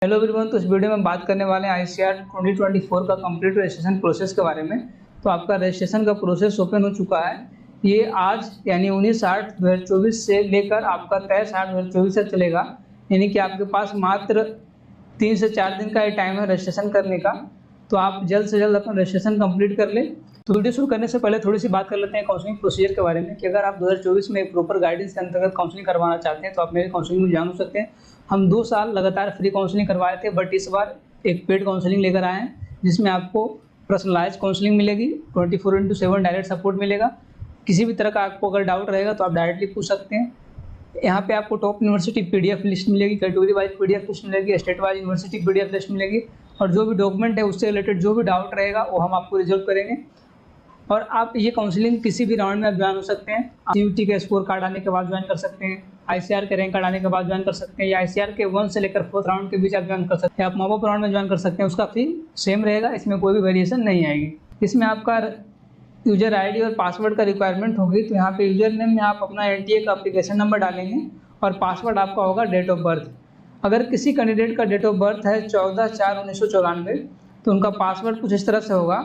Hello everyone. तो इस video में बात करने वाले हैं आईसीआर 2024 का कंप्लीट रजिस्ट्रेशन प्रोसेस के बारे में। तो आपका रजिस्ट्रेशन का प्रोसेस ओपन हो चुका है। ये आज यानी 19/8/2024 से लेकर आपका 23/8/2024 तक चलेगा। यानी कि आपके पास मात्र 3 से 4 दिन का ये टाइम है रजिस्ट्रेशन करने का। तो आप जल्द से जल्द अपना रजिस्ट्रेशन कंप्लीट कर लें। तो वीडियो शुरू करने से पहले थोड़ी सी बात कर लेते हैं काउंसलिंग प्रोसीजर के बारे में कि अगर आप 2024 में एक प्रॉपर गाइडेंस के अंतर्गत काउंसलिंग करवाना चाहते हैं तो आप मेरे काउंसलिंग में जान सकते हैं। हम 2 साल लगातार फ्री काउंसलिंग करवाए थे, बट इस बार एक पेड काउंसलिंग लेकर आए हैं जिसमें आपको पर्सनलाइज काउंसलिंग मिलेगी, 24/7 डायरेक्ट सपोर्ट मिलेगा। किसी भी तरह का आपको अगर डाउट रहेगा तो आप डायरेक्टली पूछ सकते हैं। यहाँ पे आपको टॉप यूनिवर्सिटी पीडीएफ लिस्ट मिलेगी, कैटेगरी वाइज पीडीएफ लिस्ट मिलेगी, state wise university PDF list मिलेगी, और जो भी डॉक्यूमेंट है उससे रिलेटेड जो भी डाउट रहेगा वो हम आपको रिजॉल्व करेंगे। और आप ये काउंसलिंग किसी भी राउंड में आप ज्वाइन हो सकते हैं। सीयूटी का स्कोर कार्ड आने के बाद ज्वाइन कर सकते हैं, आईसीआर के रैंक कार्ड आने के बाद ज्वाइन कर सकते हैं, या आईसीआर के 1 से लेकर 4th राउंड के बीच आप ज्वाइन कर सकते हैं। आप मॉप अप राउंड में ज्वाइन कर सकते हैं, उसका फी सेम रहेगा, इसमें कोई भी वेरिएशन नहीं आएगी। इसमें आपका यूजर आईडी और पासवर्ड का रिक्वायरमेंट होगी। तो यहाँ पे यूजर नेम में आप अपना एनटीए का एप्लीकेशन नंबर डालेंगे और पासवर्ड आपका होगा डेट ऑफ बर्थ। अगर किसी कैंडिडेट का डेट ऑफ बर्थ है 14/4/1994 तो उनका पासवर्ड कुछ इस तरह से होगा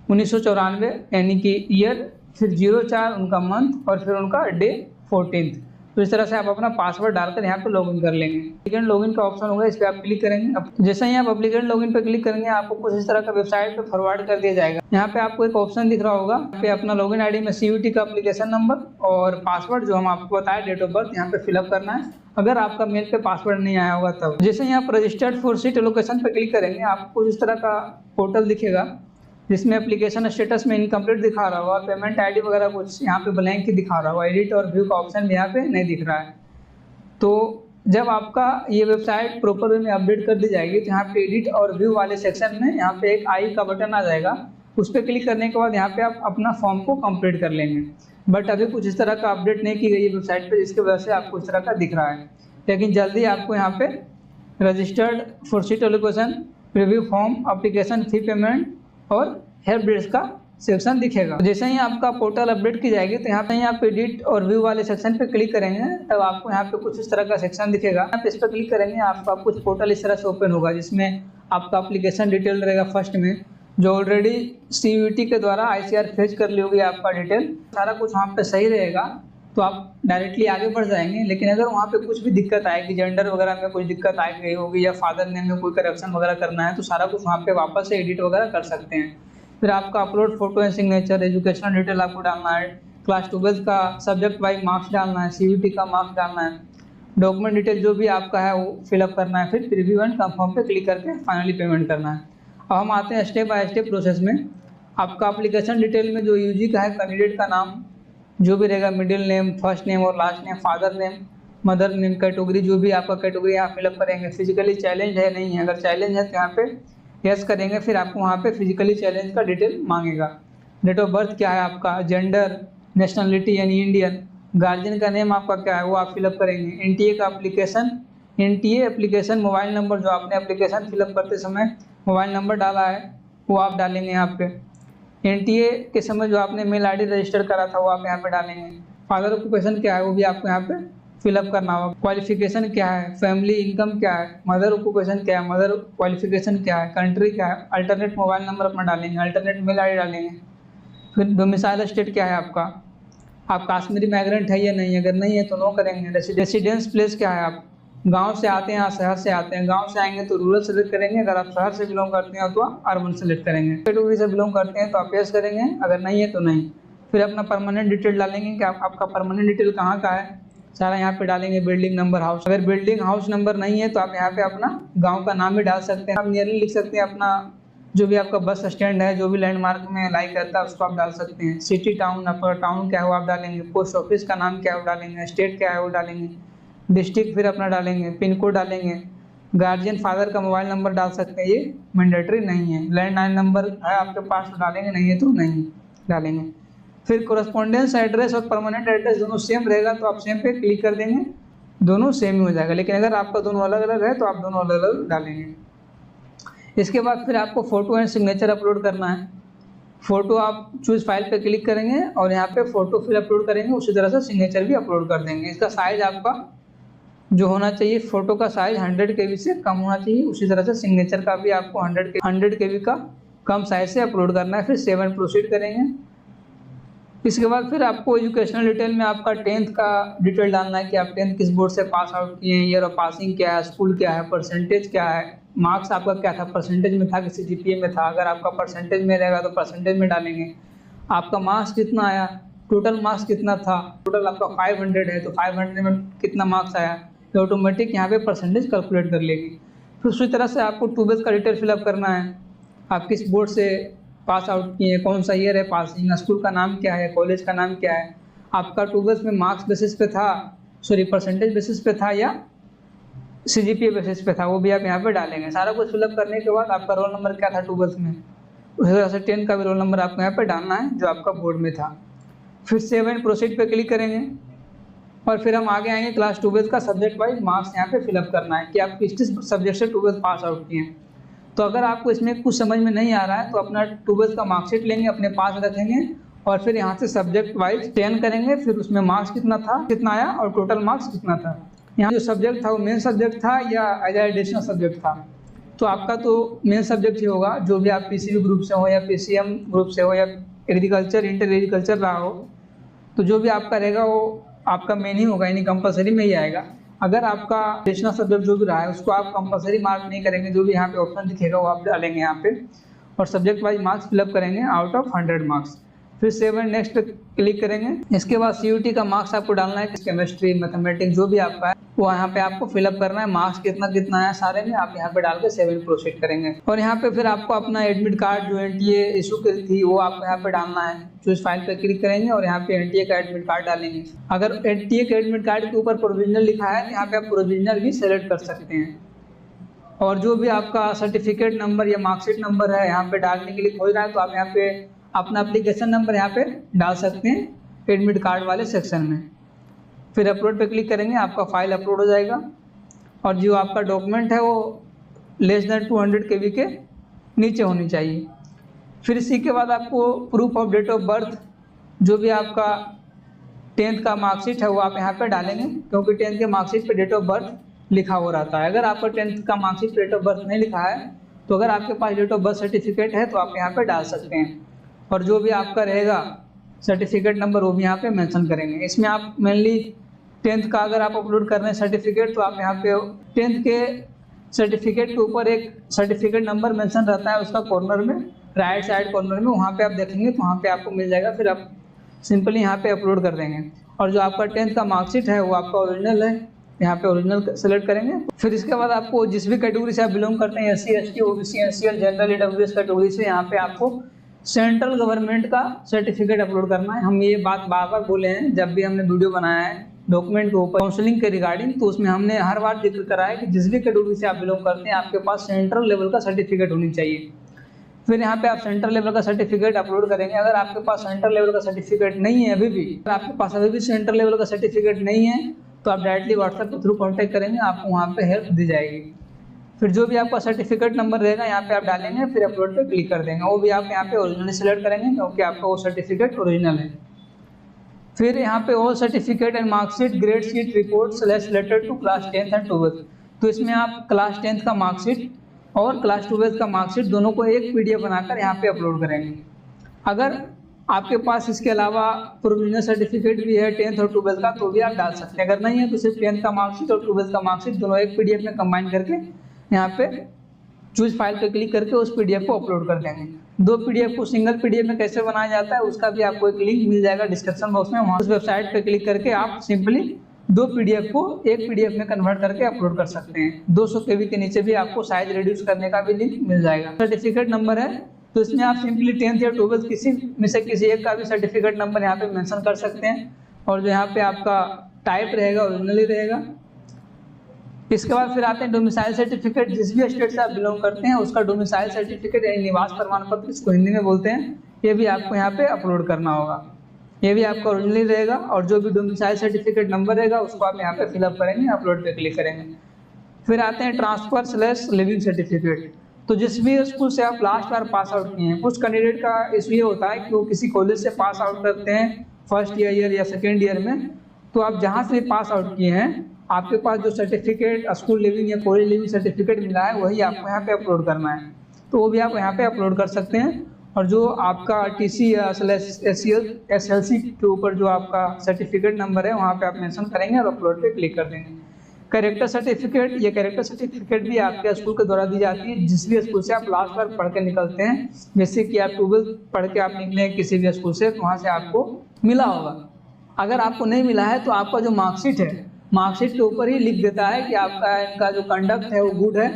1994 यानी कि ईयर, फिर 04 उनका मंथ और फिर उनका डे 14th। तो इस तरह से आप अपना पासवर्ड डालकर यहाँ पे लॉगिन कर लेंगे। एप्लीकेंट लॉगिन का ऑप्शन होगा, इस पर आप क्लिक करेंगे। जैसे ही आप एप्लीकेंट लॉगिन पर क्लिक करेंगे आपको कुछ इस तरह का वेबसाइट पे फॉरवर्ड कर दिया जाएगा। यहाँ पे आपको एक ऑप्शन दिख रहा होगा, यहाँ पे अपना लॉगिन आईडी में सीयूटी का एप्लीकेशन नंबर और पासवर्ड जो हम आपको बताया डेट ऑफ बर्थ यहाँ पे फिलअप करना है। अगर आपका मेल पे पासवर्ड नहीं आया होगा तब। जैसे ही आप रजिस्टर्ड फॉर सीट एलोकेशन पे क्लिक करेंगे आपको इस तरह का पोर्टल दिखेगा जिसमें एप्लीकेशन स्टेटस में इनकम्प्लीट दिखा रहा होगा, पेमेंट आईडी वगैरह कुछ यहाँ पे ब्लैंक ही दिखा रहा होगा, एडिट और व्यू का ऑप्शन भी यहाँ पे नहीं दिख रहा है। तो जब आपका ये वेबसाइट प्रॉपर वे में अपडेट कर दी जाएगी तो यहाँ पे एडिट और व्यू वाले सेक्शन में यहाँ पे एक आई का बटन आ जाएगा, उस पर क्लिक करने के बाद यहाँ पे आप अपना फॉर्म को कंप्लीट कर लेंगे। बट अभी कुछ इस तरह का अपडेट नहीं की गई है वेबसाइट पे, जिसकी वजह से आपको इस तरह का दिख रहा है। लेकिन जल्दी आपको यहाँ पे registered for seat allocation, review form, application fee payment और हेल्प डेस्क का सेक्शन दिखेगा। जैसे ही आपका पोर्टल अपडेट की जाएगी तो यहाँ पे आप एडिट और व्यू वाले सेक्शन पे क्लिक करेंगे तब आपको यहाँ पे कुछ इस तरह का सेक्शन दिखेगा। आप इस पर क्लिक करेंगे आपका कुछ पोर्टल इस तरह से ओपन होगा जिसमें आपका एप्लीकेशन डिटेल रहेगा फर्स्ट में, जो ऑलरेडी सीयूटी के द्वारा आईसीआर फेच कर ली होगी आपका डिटेल, सारा कुछ वहाँ पे सही रहेगा तो आप डायरेक्टली आगे बढ़ जाएंगे। लेकिन अगर वहाँ पे कुछ भी दिक्कत आएगी, जेंडर वगैरह में कुछ दिक्कत आई गई होगी या फादर नेम में कोई करेक्शन वगैरह करना है तो सारा कुछ वहाँ पे वापस से एडिट वगैरह कर सकते हैं। फिर आपका upload photo and signature, educational detail आपको डालना है, क्लास 12 का सब्जेक्ट वाइज मार्क्स डालना है, सीयूटी का मार्क्स डालना है, डॉक्यूमेंट डिटेल जो भी आपका है वो फिलअप करना है, फिर प्रीव्यू एंड कंफर्म पे क्लिक करके फाइनली पेमेंट करना है। अब हम आते हैं स्टेप बाय स्टेप प्रोसेस में। आपका एप्लीकेशन डिटेल में जो यूजी का है कैंडिडेट का नाम जो भी रहेगा, मिडिल नेम, फर्स्ट नेम और last name, father name, mother name, category जो भी आपका कैटेगरी यहाँ फिलअप करेंगे। फिजिकली चैलेंज है नहीं है, अगर चैलेंज है तो यहाँ पे यस करेंगे, फिर आपको वहाँ पे फिजिकली चैलेंज का डिटेल मांगेगा। डेट ऑफ बर्थ क्या है आपका, जेंडर, नेशनलिटी यानी इंडियन, गार्जियन का नेम आपका क्या है वो आप फिलअप करेंगे। एनटीए का एनटीए एप्लीकेशन मोबाइल नंबर जो आपने एप्लीकेशन फिलअप करते समय मोबाइल नंबर डाला है वो आप डालेंगे यहाँ पे। एनटीए के समय जो आपने मेल आईडी रजिस्टर करा था वो आप यहाँ पे डालेंगे। फादर ऑक्यूपेशन क्या है वो भी आपको यहाँ पे फिलअप करना होगा। क्वालिफिकेशन क्या है, फैमिली इनकम क्या है, मदर ऑक्यूपेशन क्या है, मदर क्वालिफिकेशन क्या है, कंट्री क्या है, अल्टरनेट मोबाइल नंबर अपना डालेंगे, अल्टरनेट मेल आईडी डालेंगे। फिर डोमिसाइल स्टेट क्या है आपका, आप कश्मीरी माइग्रेंट है या नहीं, अगर नहीं है तो नो करेंगे। रेसिडेंस प्लेस क्या है, आप गांव से आते हैं या शहर से आते हैं, गांव से आएंगे तो रूरल सेलेक्ट करेंगे, अगर आप शहर से बिलोंग करते हैं तो आप अर्बन सेलेक्ट करेंगे। कैटेगरी से बिलोंग करते हैं तो आप यस करेंगे, अगर नहीं है तो नहीं। फिर अपना परमानेंट डिटेल डालेंगे कि आपका परमानेंट डिटेल कहाँ का है, सारा यहाँ पे डालेंगे। बिल्डिंग नंबर, हाउस, अगर बिल्डिंग हाउस नंबर नहीं है तो आप यहाँ पे अपना गांव का नाम भी डाल सकते हैं। आप नियरली लिख सकते हैं अपना जो भी आपका बस स्टैंड है, जो भी लैंडमार्क में लाई करता है उसको आप डाल सकते हैं। सिटी टाउन, आपका टाउन क्या है वो आप डालेंगे, पोस्ट ऑफिस का नाम क्या है वो डालेंगे, स्टेट क्या है वो डालेंगे, डिस्ट्रिक्ट फिर अपना डालेंगे, पिन कोड डालेंगे। गार्जियन फादर का मोबाइल नंबर डाल सकते हैं, ये मैंडेटरी नहीं है। लैंडलाइन नंबर है आपके पास तो डालेंगे, नहीं है तो नहीं डालेंगे। फिर कोरस्पॉन्डेंस एड्रेस और परमानेंट एड्रेस दोनों सेम रहेगा तो आप सेम पे क्लिक कर देंगे, दोनों सेम ही हो जाएगा। लेकिन अगर आपका दोनों अलग अलग है तो आप दोनों अलग अलग डालेंगे। इसके बाद फिर आपको फ़ोटो एंड सिग्नेचर अपलोड करना है। फ़ोटो आप चूज़ फाइल पे क्लिक करेंगे और यहाँ पे फ़ोटो फिर अपलोड करेंगे, उसी तरह से सिग्नेचर भी अपलोड कर देंगे। इसका साइज़ आपका जो होना चाहिए फ़ोटो का साइज़ 100 KB से कम होना चाहिए। उसी तरह से सिग्नेचर का भी आपको 100 KB का कम साइज़ से अपलोड करना है। फिर सेव एंड प्रोसीड करेंगे। इसके बाद फिर आपको एजुकेशनल डिटेल में आपका 10th का डिटेल डालना है कि आप 10th किस बोर्ड से पास आउट किए हैं, ईयर ऑफ पासिंग क्या है, स्कूल क्या है, परसेंटेज क्या है, मार्क्स आपका क्या था, परसेंटेज में था कि CGPA में था। अगर आपका परसेंटेज में रहेगा तो परसेंटेज में डालेंगे। आपका मार्क्स कितना आया, टोटल मार्क्स कितना था, टोटल आपका 500 है तो 500 में कितना मार्क्स आया, तो ऑटोमेटिक यहाँ पे परसेंटेज कैलकुलेट कर लेगी। फिर उसी तरह से आपको 12th का डिटेल फिलअप करना है। आप किस बोर्ड से पास आउट किए हैं, कौन सा ईयर है पासिंग, स्कूल का नाम क्या है, कॉलेज का नाम क्या है, आपका 12th में मार्क्स बेसिस पे था, परसेंटेज बेसिस पे था या CGPA बेसिस पे था, वो भी आप यहाँ पे डालेंगे। सारा कुछ फिलअप करने के बाद आपका रोल नंबर क्या था 12th में, उसी तरह से 10th का भी रोल नंबर आपको यहाँ पे डालना है जो आपका बोर्ड में था। फिर सेव एंड प्रोसीड पे क्लिक करेंगे और फिर हम आगे आएंगे क्लास 12th का सब्जेक्ट वाइज मार्क्स यहाँ पे फिलअप करना है कि आप किस सब्जेक्ट से 12th पास आउट किए हैं। तो अगर आपको इसमें कुछ समझ में नहीं आ रहा है तो अपना 12th का मार्कशीट लेंगे, अपने पास रखेंगे और फिर यहाँ से सब्जेक्ट वाइज चयन करेंगे। फिर उसमें मार्क्स कितना था, कितना आया और टोटल मार्क्स कितना था। यहाँ जो सब्जेक्ट था वो मेन सब्जेक्ट था या एडिशनल सब्जेक्ट था, तो आपका तो मेन सब्जेक्ट ही होगा। जो भी आप PCB ग्रुप से हो या PCM ग्रुप से हो या एग्रीकल्चर इंटर एग्रीकल्चर रहा हो, तो जो भी आपका रहेगा वो आपका मेन ही होगा, यानी कंपलसरी में ही आएगा। अगर आपका एडिशनल सब्जेक्ट जो भी रहा है उसको आप कंपलसरी मार्क नहीं करेंगे, जो भी यहाँ पे ऑप्शन दिखेगा वो आप डालेंगे यहाँ पे और सब्जेक्ट वाइज मार्क्स फिलअप करेंगे आउट ऑफ 100 मार्क्स। फिर सेव एंड नेक्स्ट पे क्लिक करेंगे। इसके बाद CUT का मार्क्स आपको डालना है, केमिस्ट्री मैथमेटिक्स जो भी आपका है वो यहाँ पे आपको फिलअप करना है। मार्क्स कितना कितना है सारे में आप यहाँ पे डाल के सेव एंड प्रोसीड करेंगे। और यहाँ पे फिर आपको अपना एडमिट कार्ड जो NTA इशू की थी वो आपको यहाँ पे डालना है। चूज फाइल पे क्लिक करेंगे और यहाँ पे NTA का एडमिट कार्ड डालेंगे। अगर NTA के एडमिट कार्ड के ऊपर प्रोविजनल लिखा है तो यहाँ पे आप प्रोविजनल भी सेलेक्ट कर सकते हैं। और जो भी आपका सर्टिफिकेट नंबर या मार्कशीट नंबर है यहाँ पे डालने के लिए खोज रहा है तो आप यहाँ पे अपना एप्लीकेशन नंबर यहाँ पे डाल सकते हैं एडमिट कार्ड वाले सेक्शन में। फिर अपलोड पे क्लिक करेंगे, आपका फाइल अपलोड हो जाएगा और जो आपका डॉक्यूमेंट है वो लेस देन 200 KB के नीचे होनी चाहिए। फिर इसी के बाद आपको proof of date of birth, जो भी आपका 10th का मार्कशीट है वो आप यहाँ पे डालेंगे, क्योंकि 10th के मार्कशीट पे डेट ऑफ बर्थ लिखा हो रहता है। अगर आपका 10th का मार्कशीट पे डेट ऑफ बर्थ नहीं लिखा है तो अगर आपके पास डेट ऑफ बर्थ सर्टिफिकेट है तो आप यहाँ पे डाल सकते हैं। और जो भी आपका रहेगा सर्टिफिकेट नंबर वो भी यहाँ पे मेंशन करेंगे। इसमें आप मेनली 10th का अगर आप अपलोड कर रहे हैं सर्टिफिकेट तो आप यहाँ पे 10th के सर्टिफिकेट के ऊपर एक सर्टिफिकेट नंबर मेंशन रहता है, उसका कॉर्नर में राइट साइड कॉर्नर में वहाँ पे आप देखेंगे तो वहाँ पे आपको मिल जाएगा। फिर आप सिंपली यहाँ पे अपलोड कर देंगे। और जो आपका 10th का मार्कशीट है वो आपका ओरिजिनल है, यहाँ पे ओरिजिनल सेलेक्ट करेंगे। फिर इसके बाद आपको जिस भी कैटेगरी से आप बिलोंग करते हैं SC ST OBC NCL general EWS category से यहाँ पे आपको सेंट्रल गवर्नमेंट का सर्टिफिकेट अपलोड करना है। हम ये बात बार बार बोले हैं जब भी हमने वीडियो बनाया है डॉक्यूमेंट के ऊपर काउंसलिंग के रिगार्डिंग, तो उसमें हमने हर बार जिक्र करा है कि जिस भी कैटेगरी से आप बिलोंग करते हैं आपके पास सेंट्रल लेवल का सर्टिफिकेट होनी चाहिए। फिर यहाँ पे आप सेंट्रल लेवल का सर्टिफिकेट अपलोड करेंगे। अगर आपके पास सेंट्रल लेवल का सर्टिफिकेट नहीं है अभी भी, अगर आपके पास अभी भी सेंट्रल लेवल का सर्टिफिकेट नहीं है तो आप डायरेक्टली व्हाट्सएप के थ्रू कॉन्टैक्ट करेंगे, आपको वहाँ पे हेल्प दी जाएगी। फिर जो भी आपका सर्टिफिकेट नंबर रहेगा यहाँ पे आप डालेंगे, फिर अपलोड पे क्लिक कर देंगे। वो भी आप यहाँ पे ओरिजिनल सेलेक्ट करेंगे क्योंकि आपका वो सर्टिफिकेट ओरिजिनल है। फिर यहाँ पे all certificate and marksheet grade sheet report slash letter to class 10th and 12th, तो इसमें आप क्लास 10th का मार्कशीट और क्लास 12th का मार्कशीट दोनों को एक PDF बनाकर यहाँ पे अपलोड करेंगे। अगर आपके पास इसके अलावा प्रोविजनल सर्टिफिकेट भी है 10th और 12th का तो भी आप डाल सकते हैं। अगर नहीं है तो सिर्फ 10th का मार्कशीट और 12th का मार्कशीट दोनों एक PDF में कंबाइन करके यहाँ पे चूज फाइल पे क्लिक करके उस PDF को अपलोड कर देंगे। दो PDF को सिंगल PDF में कैसे बनाया जाता है उसका भी आपको एक लिंक मिल जाएगा डिस्क्रिप्शन बॉक्स में, वहाँ उस वेबसाइट पे क्लिक करके आप सिंपली दो PDF को एक PDF में कन्वर्ट करके अपलोड कर सकते हैं। 200 KB के नीचे भी आपको साइज रिड्यूस करने का भी लिंक मिल जाएगा। सर्टिफिकेट नंबर है तो इसमें आप सिंपली 10th या 12th किसी में से किसी एक का भी सर्टिफिकेट नंबर यहाँ पे मेंशन कर सकते हैं और जो यहाँ पे आपका टाइप रहेगा ओरिजिनली रहेगा। इसके बाद फिर आते हैं डोमिसाइल सर्टिफिकेट। जिस भी स्टेट से आप बिलोंग करते हैं उसका डोमिसाइल सर्टिफिकेट यानी निवास प्रमाण पत्र, इसको हिंदी में बोलते हैं, ये भी आपको यहाँ पे अपलोड करना होगा। ये भी आपका ओरिजिनली रहेगा और जो भी डोमिसाइल सर्टिफिकेट नंबर रहेगा उसको आप यहाँ पे फिलअप करेंगे, अपलोड पे क्लिक करेंगे। फिर आते हैं ट्रांसफर स्लैश लिविंग सर्टिफिकेट। तो जिस भी स्कूल से आप लास्ट बार पास आउट किए हैं, कुछ कैंडिडेट का इशू ये होता है कि वो किसी कॉलेज से पास आउट करते हैं फर्स्ट ईयर या सेकेंड ईयर में, तो आप जहाँ से पास आउट किए हैं आपके पास जो सर्टिफिकेट स्कूल लिविंग या कॉलेज लिविंग सर्टिफिकेट मिला है वही आपको यहाँ पे अपलोड करना है, तो वो भी आप यहाँ पे अपलोड कर सकते हैं। और जो आपका टीसी या SLC के ऊपर जो आपका सर्टिफिकेट नंबर है वहाँ पे आप मेंशन करेंगे और अपलोड पे क्लिक कर देंगे। कैरेक्टर सर्टिफिकेट, ये कैरेक्टर सर्टिफिकेट भी आपके स्कूल के द्वारा दी जाती है, जिस भी स्कूल से आप लास्ट बार पढ़ के निकलते हैं। जैसे कि आप 12th पढ़ के आप निकले हैं किसी भी स्कूल से, तो वहाँ से आपको मिला होगा। अगर आपको नहीं मिला है तो आपका जो मार्कशीट है, मार्कशीट के ऊपर ही लिख देता है कि आपका इनका जो कंडक्ट है वो गुड है,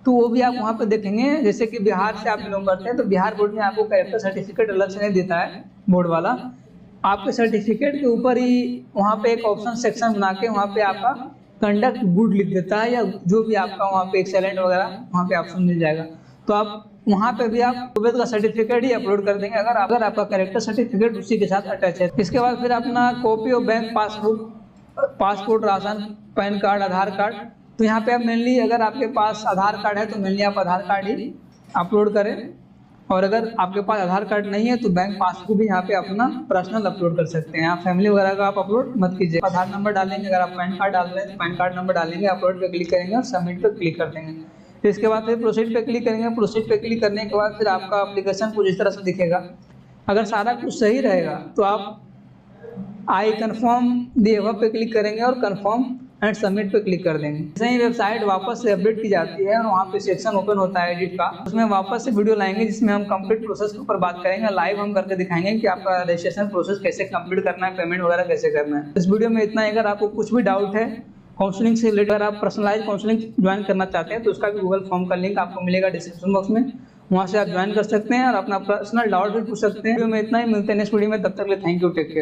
तो वो भी आप वहाँ पे देखेंगे। जैसे कि बिहार से आप बिलोंग करते हैं तो बिहार बोर्ड में आपको कैरेक्टर सर्टिफिकेट अलग से नहीं देता है बोर्ड वाला, आपके सर्टिफिकेट के ऊपर ही वहाँ पे एक ऑप्शन सेक्शन बना के वहाँ पे आपका कंडक्ट गुड लिख देता है, या जो भी आपका वहाँ पे एक्सेलेंट वगैरह वहाँ पे ऑप्शन मिल जाएगा। तो आप वहाँ पे भी आप 12th का सर्टिफिकेट ही अपलोड कर देंगे अगर आपका कैरेक्टर सर्टिफिकेट उसी के साथ अटैच है। इसके बाद फिर अपना copy of bank passport, ration, pan card, Aadhaar card. तो यहाँ पे आप मेनली अगर आपके पास आधार कार्ड है तो मेनली आप आधार कार्ड ही अपलोड करें, और अगर आपके पास आधार कार्ड नहीं है तो बैंक पासबुक भी यहाँ पे अपना पर्सनल अपलोड कर सकते हैं। आप फैमिली वगैरह का आप अपलोड मत कीजिए। आधार नंबर डालेंगे, अगर आप पैन कार्ड डाल रहे हैं तो पैन कार्ड नंबर डालेंगे, अपलोड पे क्लिक करेंगे और सबमिट पे क्लिक कर देंगे। फिर इसके बाद फिर प्रोसीड पे क्लिक करेंगे। प्रोसीड पे क्लिक करने के बाद फिर आपका एप्लीकेशन कुछ इस तरह से दिखेगा। अगर सारा कुछ सही रहेगा तो आप आई कन्फर्म दी अबव पे क्लिक करेंगे और कन्फर्म एंड सबमिट पे क्लिक कर देंगे। जैसे ही वेबसाइट वापस से अपडेट की जाती है और वहाँ पे सेक्शन ओपन होता है एडिट का, उसमें वापस से वीडियो लाएंगे जिसमें हम कंप्लीट प्रोसेस के ऊपर बात करेंगे। लाइव हम करके दिखाएंगे कि आपका रजिस्ट्रेशन प्रोसेस कैसे कंप्लीट करना है, पेमेंट वगैरह कैसे करना है। इस वीडियो में इतना ही। अगर आपको कुछ भी डाउट है काउंसलिंग से रिलेटेड, अगर आप पर्सनलाइज काउंसलिंग ज्वाइन करना चाहते हैं तो उसका भी गूगल फॉर्म का लिंक आपको मिलेगा डिस्क्रिप्शन बॉक्स में, वहाँ से आप ज्वाइन कर सकते हैं और अपना पर्सनल डाउट भी पूछ सकते हैं। वीडियो में इतना ही, मिलते हैं नेक्स्ट वीडियो में, तब तक के लिए थैंक यू, टेक केयर।